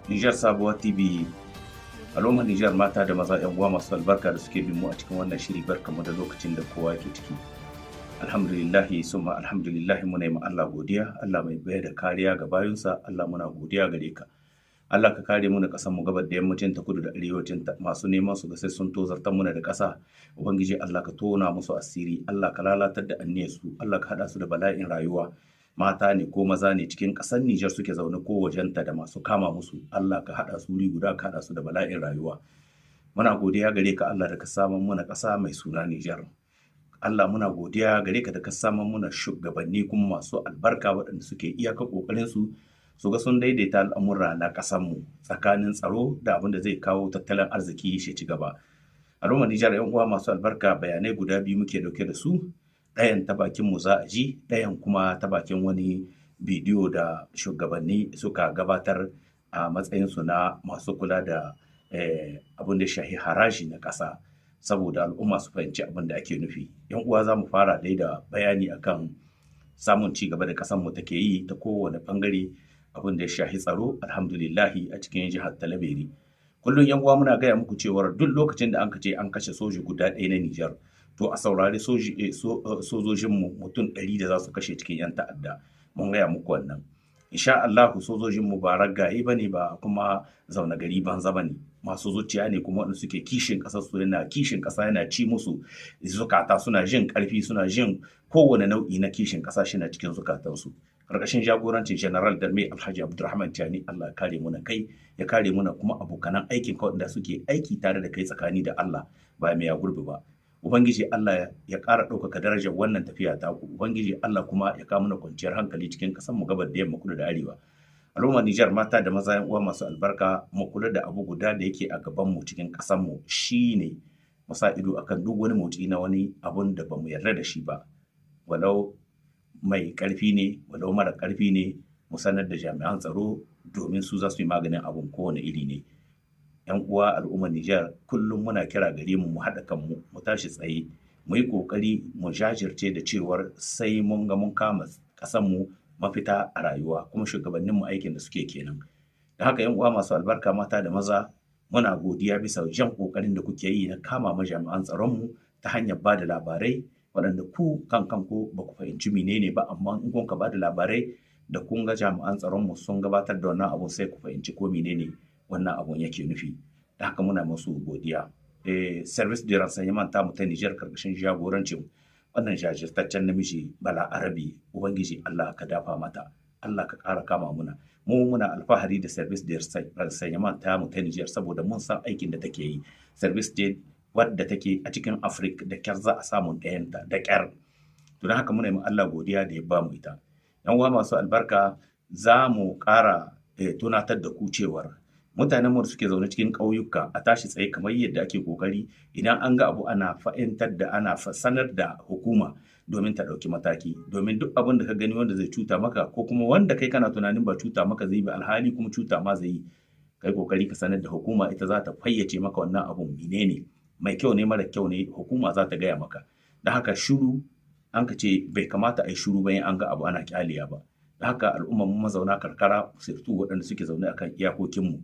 Nijar Sabuwa TV, al'ummar Nijar mata da maza 'yan uwa masu albarka da suke bin mu a cikin wannan shiri barkamu da lokacin da kowa ke ciki. Alhamdulillahi summa alhamdulillahi muna yi Allah godiya, Allah mai bayar da kariya ga bayunsa, Allah muna godiya gare ka. Allah ka kare mu da ƙasar mu gabar da yammacin ta kudu da arewacin ta masu neman su ga sai sun tozartar muna da ƙasa. Ubangiji Allah ka tona musu asiri, Allah ka lalatar da anniyar su, Allah ka haɗa su da bala'in rayuwa. Mata ne ko maza ne cikin ƙasar Nijar suke zaune ko wajenta da masu kama musu, Allah ka haɗa su wuri guda ka haɗa su da bala'in rayuwa. Muna godiya gare ka Allah da ka saman muna ƙasa mai suna Nijar. Allah muna godiya gare ka da ka saman muna shugabanni kuma masu albarka waɗanda suke iyaka ƙoƙarin su ga sun daidaita al'amura na ƙasarmu tsakanin tsaro da abin da zai kawo tattalin arziki shi ci gaba. Al'ummar Nijar 'yan uwa masu albarka bayanai guda biyu muke dauke da su. Ɗayan ta bakin mu za a ji, ɗayan kuma ta bakin wani bidiyo da shugabanni suka gabatar a matsayinsu na masu kula da abin da shahi haraji na ƙasa saboda al'umma su fahimci abin da ake nufi. 'Yan uwa za mu fara dai da bayani akan samun ci gaba da ƙasarmu take yi ta kowane ɓangare abin da ya shahi tsaro alhamdulillahi a cikin jihar Talabiri. Kullum 'yan uwa muna gaya muku cewar duk lokacin da an ce an kashe soji guda ɗaya na Nijar to a saurari sojojinmu mutum 100 da za su kashe cikin 'yan ta'adda mun gaya muku wannan. Insha Allahu sojojinmu ba ragaye ba ne ba kuma zaune gari banza ba ne, masu zuciya ne kuma waɗanda suke kishin ƙasar su yana kishin ƙasa yana ci musu zukata, suna jin ƙarfi, suna jin kowane nau'i na kishin ƙasa shi na cikin zukatansu. Karkashin jagorancin General Darme Alhaji Abdulrahman Tani, Allah ya kare muna kai, ya kare muna kuma abokanan aikin ka waɗanda suke aiki tare da kai tsakani da Allah ba mai ya gurbi ba. Ubangiji Allah ya ƙara ɗaukaka darajar wannan tafiya ta ku. Ubangiji Allah kuma ya kawo mana kwanciyar hankali cikin ƙasar mu gabar da yamma kudu da arewa. Al'ummar Nijar mata da maza 'yan uwa masu albarka mu kula da abu guda da yake a gaban mu cikin ƙasar mu shine mu sa ido akan duk wani motsi na wani abun da bamu yarda da shi ba. Walau mai ƙarfi ne, walau mara ƙarfi ne, mu sanar da jami'an tsaro domin su za su yi maganin abun kowane iri ne. 'Yan uwa al'ummar Nijar kullum muna kira gare mu haɗa kanmu mu tashi tsaye mu yi ƙoƙari mu jajirce da cewar sai mun ga mun kama ƙasarmu mafita a rayuwa kuma shugabanninmu aikin da suke kenan. Da haka 'yan uwa masu albarka mata da maza muna godiya bisa jan ƙoƙarin da kuke yi na kama jami'an tsaronmu ta hanyar ba da labarai waɗanda ku kanku ba ku fahimci menene ba amma in kun ka ba da labarai da kun ga jami'an tsaronmu sun gabatar da wannan abu sai ku fahimci ko menene wannan abun yake nufi. Da haka muna musu godiya. Service de renseignement ta mu ta Nijar karkashin jagorancin wannan jajirtaccen namiji Bala Arabi, Ubangiji Allah ka dafa mata, Allah ka ƙara kama muna. Mu muna alfahari da service de renseignement ta mu ta Nijar saboda mun san aikin da take yi. Service de wadda take a cikin Afirka da kyar za a samu ɗayanta da kyar. To don haka muna yi Allah godiya da ya ba mu ita. 'Yan uwa masu albarka za mu ƙara tunatar da ku cewar mutanen mu suke zaune cikin ƙauyuka a tashi tsaye kamar yadda ake ƙoƙari idan an ga abu ana fahimtar da ana sanar da hukuma domin ta ɗauki mataki, domin duk abin da ka gani wanda zai cuta maka ko kuma wanda kai kana tunanin ba cuta maka zai yi ba alhali kuma cuta ma zai yi, kai ƙoƙari ka sanar da hukuma ita za ta fayyace maka wannan abun menene mai kyau ne mara kyau ne hukuma za ta gaya maka. Da haka shiru an ka ce bai kamata a yi shiru bayan an ga abu ana kyaliya ba. Da haka al'ummar mu mazauna karkara sirtu waɗanda suke zaune akan iyakokinmu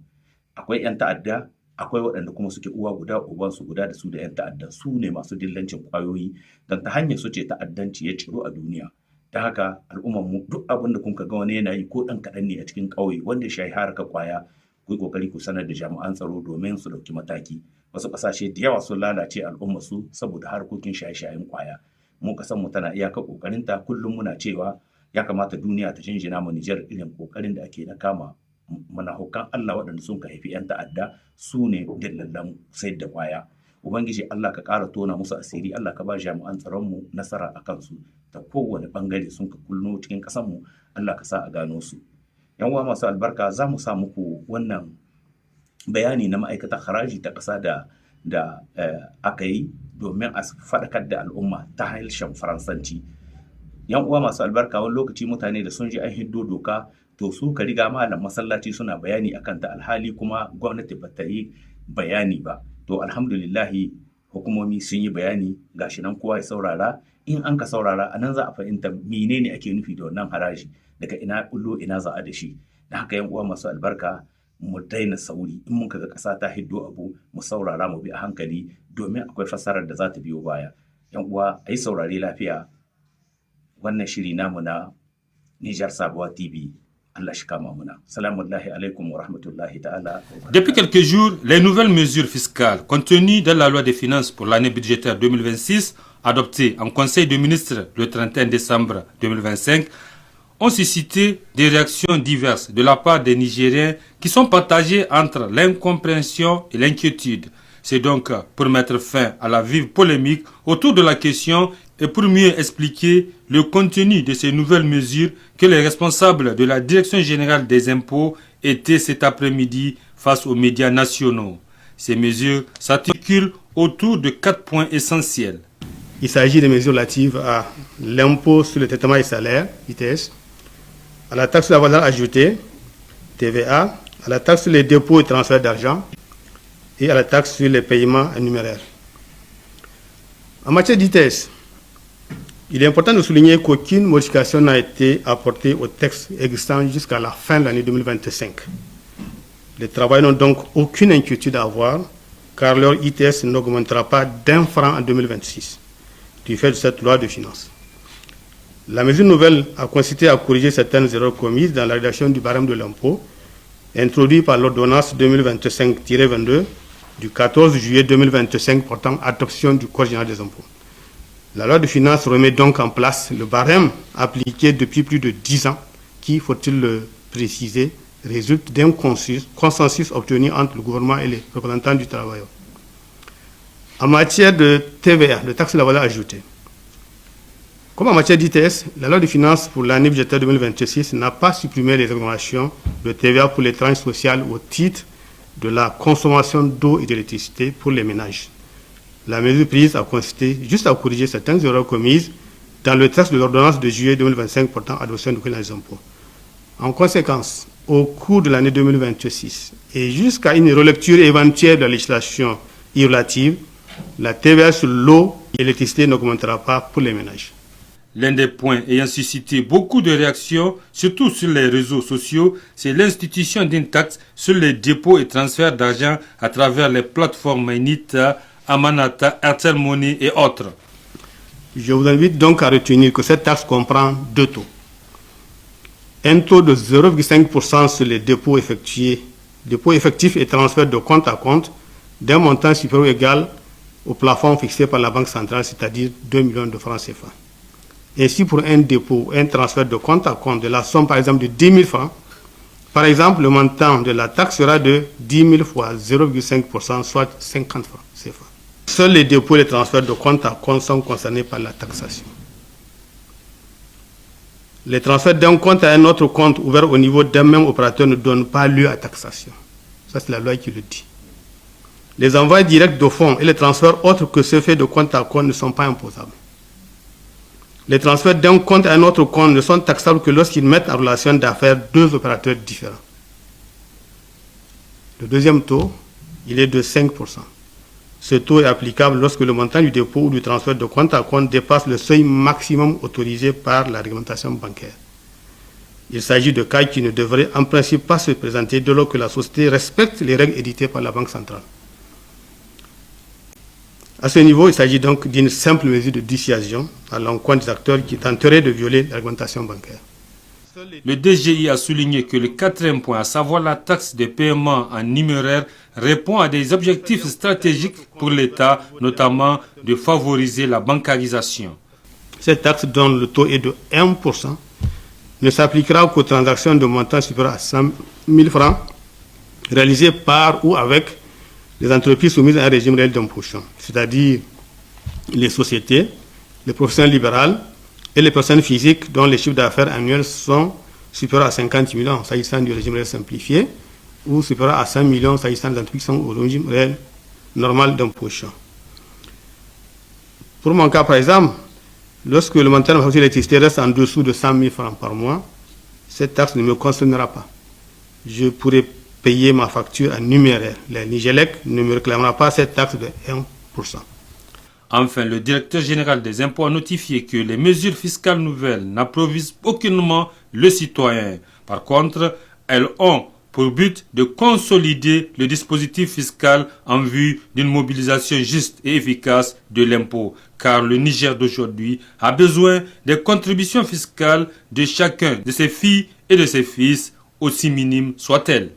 akwai 'yan ta'adda, akwai waɗanda kuma suke uwa guda ubansu guda da su da 'yan ta'adda su ne masu dillancin ƙwayoyi don ta hanyar su ce ta'addanci ya ciro a duniya. Da haka al'ummar mu duk abin da kun ga wani yana yi ko ɗan kaɗan ne a cikin ƙauye wanda ya shahi harkar ƙwaya ku yi ƙoƙari ku sanar da jami'an tsaro domin su ɗauki mataki. Wasu ƙasashe da yawa sun lalace al'ummar su saboda harkokin shaye-shayen ƙwaya. Mu ƙasar mu tana iyakar ƙoƙarinta kullum muna cewa ya kamata duniya ta jinjina mu Nijar irin ƙoƙarin da ake na kama manahukan Allah waɗanda sun ka haifi 'yan ta'adda su ne dillallan sayar da ƙwaya. Ubangiji Allah ka ƙara tona musu asiri, Allah ka ba jami'an tsaronmu nasara a kansu ta kowane ɓangare sun ka kullo cikin ƙasarmu, Allah ka sa a gano su. 'Yan uwa masu albarka za mu sa muku wannan bayani na ma'aikatar haraji ta ƙasa da aka yi domin a faɗakar da al'umma ta harshen Faransanci. 'Yan uwa masu albarka wani lokaci mutane da sun ji an hiddo doka to su ka riga malam masallaci suna bayani akan ta alhali kuma gwamnati ba ta yi bayani ba. To alhamdulillahi hukumomi sun yi bayani gashi nan kowa ya saurara, in an ka saurara a nan za a fahimta menene ake nufi da wannan haraji daga ina bullo ina za a da shi. Da haka 'yan uwa masu albarka mu daina sauri in mun ga ƙasa ta hiddo abu mu saurara mu bi a hankali domin akwai fasarar da za ta biyo baya. Yan uwa a yi saurare lafiya wannan shiri namu na Niger Sabuwa TV. Allah shi kama muna. Salamu alaikum wa rahmatullahi ta'ala. Depuis quelques jours, les nouvelles mesures fiscales contenues dans la loi des finances pour l'année budgétaire 2026, adoptée en Conseil des ministres le 31 décembre 2025, ont suscité des réactions diverses de la part des Nigériens qui sont partagées entre l'incompréhension et l'inquiétude. C'est donc pour mettre fin à la vive polémique autour de la question et pour mieux expliquer le contenu de ces nouvelles mesures que les responsables de la Direction générale des impôts étaient cet après-midi face aux médias nationaux. Ces mesures s'articulent autour de 4 points essentiels. Il s'agit des mesures relatives à l'impôt sur le traitement des salaires, ITS, à la taxe sur la valeur ajoutée, TVA, à la taxe sur les dépôts et transferts d'argent et à la taxe sur les paiements en numéraire. En matière d'ITS, il est important de souligner qu'aucune modification n'a été apportée au texte existant jusqu'à la fin de l'année 2025. Les travailleurs n'ont donc aucune inquiétude à avoir car leur ITS n'augmentera pas d'1 franc en 2026 du fait de cette loi de finances. La mesure nouvelle a consisté à corriger certaines erreurs commises dans la rédaction du barème de l'impôt introduit par l'ordonnance 2025-22 du 14 juillet 2025 portant adoption du Code général des impôts. La loi de finances remet donc en place le barème appliqué depuis plus de 10 ans qui, faut-il le préciser, résulte d'un consensus obtenu entre le gouvernement et les représentants du travailleur. En matière de TVA, de taxe sur la valeur ajoutée, comme en matière d'ITS, la loi de finances pour l'année budgétaire 2026 n'a pas supprimé les exonérations de TVA pour les tranches sociales au titre de la consommation d'eau et d'électricité pour les ménages. La mesure prise a consisté juste à corriger certaines erreurs commises dans le texte de l'ordonnance de juillet 2025 portant adoption du Code des impôts. En conséquence, au cours de l'année 2026 et jusqu'à une relecture éventuelle de la législation relative, la TVA sur l'eau et l'électricité n'augmentera pas pour les ménages. L'un des points ayant suscité beaucoup de réactions, surtout sur les réseaux sociaux, c'est l'institution d'une taxe sur les dépôts et transferts d'argent à travers les plateformes Mainita, Amanata, Airtel Money et autres. Je vous invite donc à retenir que cette taxe comprend 2 taux. Un taux de 0,5% sur les dépôts effectifs et transferts de compte à compte d'un montant supérieur ou égal au plafond fixé par la Banque centrale, c'est-à-dire 2 millions de francs CFA. Ainsi, pour un dépôt, un transfert de compte à compte de la somme, par exemple, de 10 000 francs, par exemple, le montant de la taxe sera de 10 000 fois 0,5%, soit 50 francs CFA. Seuls les dépôts et les transferts de compte à compte sont concernés par la taxation. Les transferts d'un compte à un autre compte ouvert au niveau d'un même opérateur ne donnent pas lieu à taxation. Ça, c'est la loi qui le dit. Les envois directs de fonds et les transferts autres que ceux faits de compte à compte ne sont pas imposables. Les transferts d'un compte à un autre compte ne sont taxables que lorsqu'ils mettent en relation d'affaires 2 opérateurs différents. Le deuxième taux, il est de 5%. Ce taux est applicable lorsque le montant du dépôt ou du transfert de compte à compte dépasse le seuil maximum autorisé par la réglementation bancaire. Il s'agit de cas qui ne devraient en principe pas se présenter dès lors que la société respecte les règles éditées par la Banque centrale. À ce niveau, il s'agit donc d'une simple mesure de dissuasion à l'encontre des acteurs qui tenteraient de violer la réglementation bancaire. Le DGI a souligné que le 4e point, à savoir la taxe de paiement en numéraire, répond à des objectifs stratégiques pour l'État, notamment de favoriser la bancarisation. Cette taxe, dont le taux est de 1%, ne s'appliquera qu'aux transactions de montant supérieur à 100 000 francs réalisées par ou avec les entreprises soumises à un régime réel d'imposition, c'est-à-dire les sociétés, les professions libérales et les personnes physiques dont les chiffres d'affaires annuels sont supérieurs à 50 millions s'agissant du régime réel simplifié ou supérieurs à 100 millions s'agissant des entreprises qui sont au régime réel normal d'imposition. Pour mon cas, par exemple, lorsque le montant de ma facture d'électricité reste en dessous de 100 000 francs par mois, cette taxe ne me concernera pas. Je pourrai payer ma facture en numéraire. Le Nigélec ne me réclamera pas cette taxe de 1%. Enfin, le directeur général des impôts a notifié que les mesures fiscales nouvelles n'approvisent aucunement le citoyen. Par contre, elles ont pour but de consolider le dispositif fiscal en vue d'une mobilisation juste et efficace de l'impôt, car le Niger d'aujourd'hui a besoin des contributions fiscales de chacun de ses filles et de ses fils, aussi minimes soient-elles.